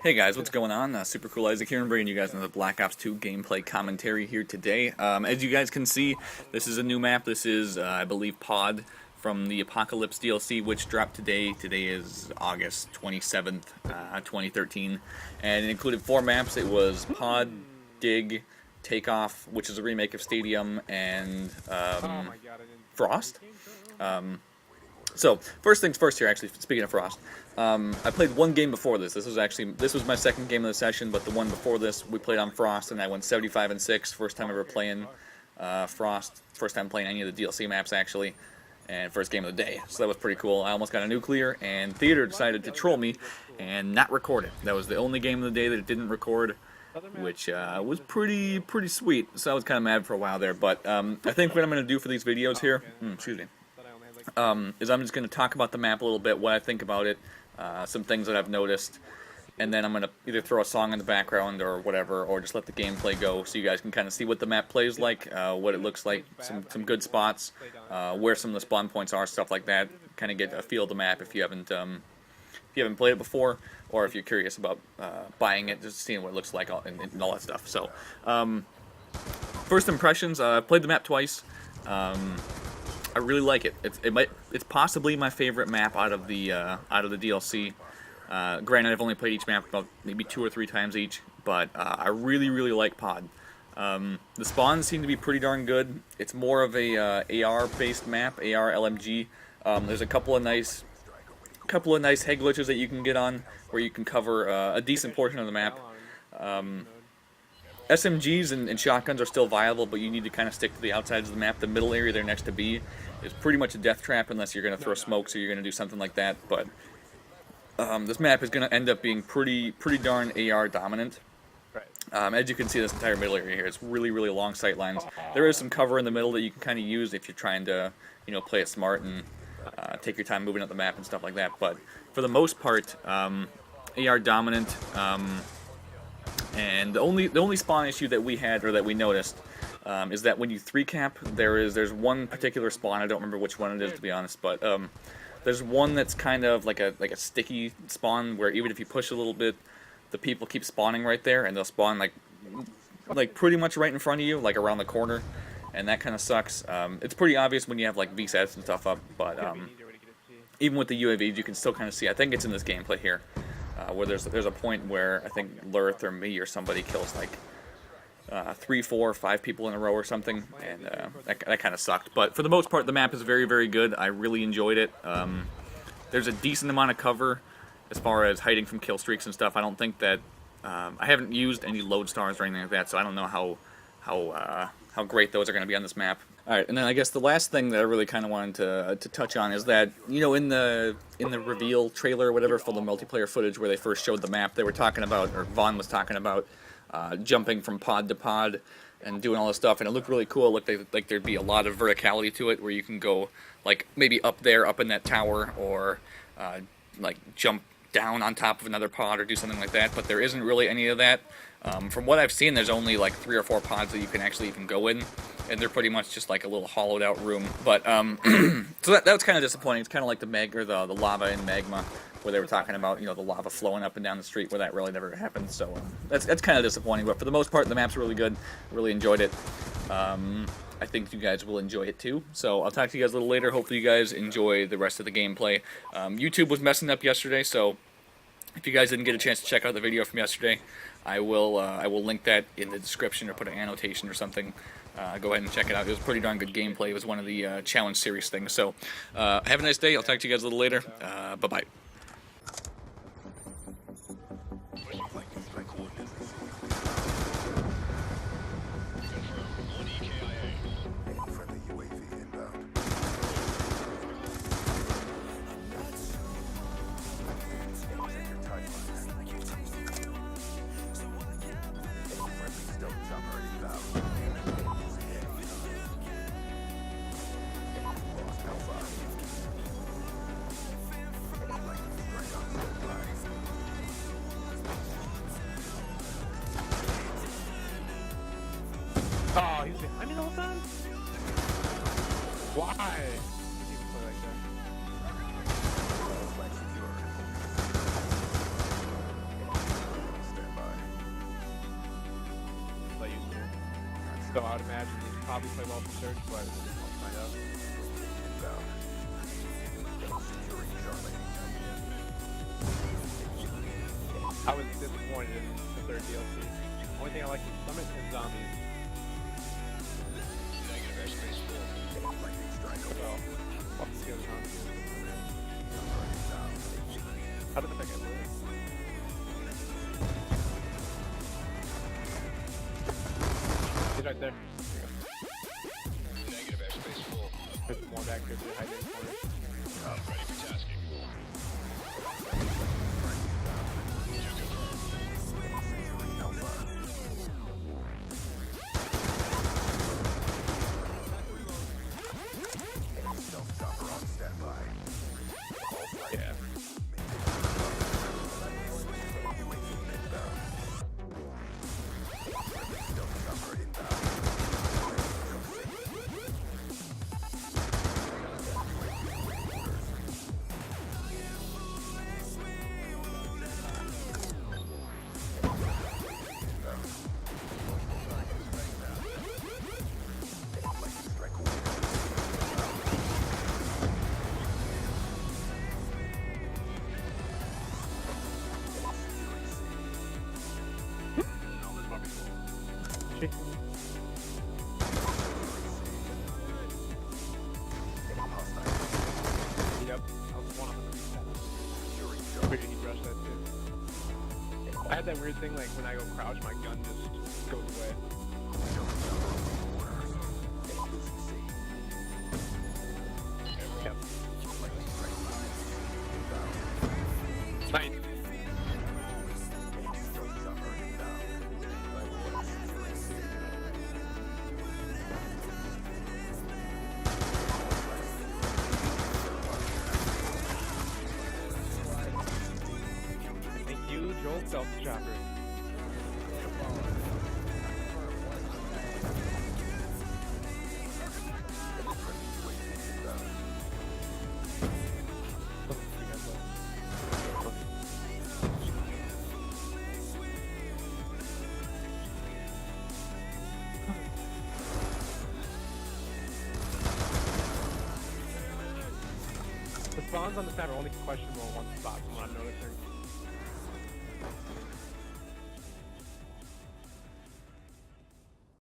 Hey guys, what's going on? Super Cool Isaac here, and bringing you guys another Black Ops 2 gameplay commentary here today. As you guys can see, this is a new map. This is, I believe, Pod from the Apocalypse DLC, which dropped today. Today is August 27th, 2013, and it included 4 maps. It was Pod, Dig, Takeoff, which is a remake of Stadium, and Frost. So, first things first here, actually, speaking of Frost. I played one game before this. This was my second game of the session, but the one before this, we played on Frost, and I went 75-6, first time ever playing Frost, first time playing any of the DLC maps, actually, and first game of the day. So that was pretty cool. I almost got a nuclear, and Theater decided to troll me and not record it. That was the only game of the day that it didn't record, which was pretty sweet, so I was kind of mad for a while there, but I think what I'm going to do for these videos here, excuse me, is I'm just going to talk about the map a little bit, what I think about it, some things that I've noticed, and then I'm going to either throw a song in the background or whatever, or just let the gameplay go so you guys can kind of see what the map plays like, what it looks like, some good spots, where some of the spawn points are, stuff like that, kind of get a feel of the map if you haven't played it before, or if you're curious about buying it, just seeing what it looks like and all that stuff. So, first impressions, I've played the map twice. I really like it. It's possibly my favorite map out of the DLC. Granted, I've only played each map about maybe 2 or 3 times each, but I really like Pod. The spawns seem to be pretty darn good. It's more of a AR-based map, AR LMG. There's a couple of nice head glitches that you can get on where you can cover a decent portion of the map. SMGs and shotguns are still viable, but you need to kind of stick to the outsides of the map. The middle area there next to B is pretty much a death trap unless you're going to throw smokes or you're going to do something like that. But this map is going to end up being pretty darn AR dominant. As you can see, this entire middle area here, it's really long sight lines. There is some cover in the middle that you can kind of use if you're trying to, play it smart and take your time moving up the map and stuff like that. But for the most part, AR dominant. And the only spawn issue that we had, or that we noticed, is that when you 3-cap, there's one particular spawn. I don't remember which one it is, to be honest, but there's one that's kind of like a sticky spawn where even if you push a little bit, the people keep spawning right there, and they'll spawn like pretty much right in front of you, like around the corner, and that kind of sucks. It's pretty obvious when you have like VSATs and stuff up, but even with the UAVs, you can still kind of see. I think it's in this gameplay here. Where there's a point where I think Lurth or me or somebody kills like 3, 4, 5 people in a row or something, and that kind of sucked. But for the most part, the map is very good. I really enjoyed it. There's a decent amount of cover as far as hiding from kill streaks and stuff. I don't think that I haven't used any lodestars or anything like that, so I don't know how great those are going to be on this map. Alright, and then I guess the last thing that I really kind of wanted to touch on is that, in the reveal trailer or whatever for the multiplayer footage where they first showed the map, they were talking about, or Vaughn was talking about, jumping from pod to pod and doing all this stuff, and it looked really cool. It looked like there'd be a lot of verticality to it, where you can go, like, maybe up there, up in that tower, or, like, jump down on top of another pod or do something like that, but there isn't really any of that. From what I've seen, there's only like 3 or 4 pods that you can actually even go in, and they're pretty much just like a little hollowed out room. But so that was kind of disappointing. It's kind of like the lava in Magma, where they were talking about the lava flowing up and down the street, where that really never happened. So that's kind of disappointing. But for the most part, the map's really good. Really enjoyed it. I think you guys will enjoy it too. So I'll talk to you guys a little later. Hopefully you guys enjoy the rest of the gameplay. YouTube was messing up yesterday, so if you guys didn't get a chance to check out the video from yesterday, I will link that in the description or put an annotation or something. Go ahead and check it out. It was pretty darn good gameplay. It was one of the challenge series things. So have a nice day. I'll talk to you guys a little later. Bye-bye. Oh, he's behind me the whole time? Why? Did he even play like that? So I would imagine he'd probably play well for Surge, but we'll find out. I was disappointed in the third DLC. Only thing I like is Summit and Zombies. Negative airspace full. Well, fuck the other zombies. How did the guy live? He's right there. Negative airspace full. There's more back there to hide in the corner. Ready for tasking. Yeah. Yep, I was 100%. Pretty he'd rush that too. I had that weird thing like when I go crouch, my gun just goes away. Yep. Nice. Thank you, Joel Self-Chopper. The spawns on this map are only questionable in one spot from what I'm noticing.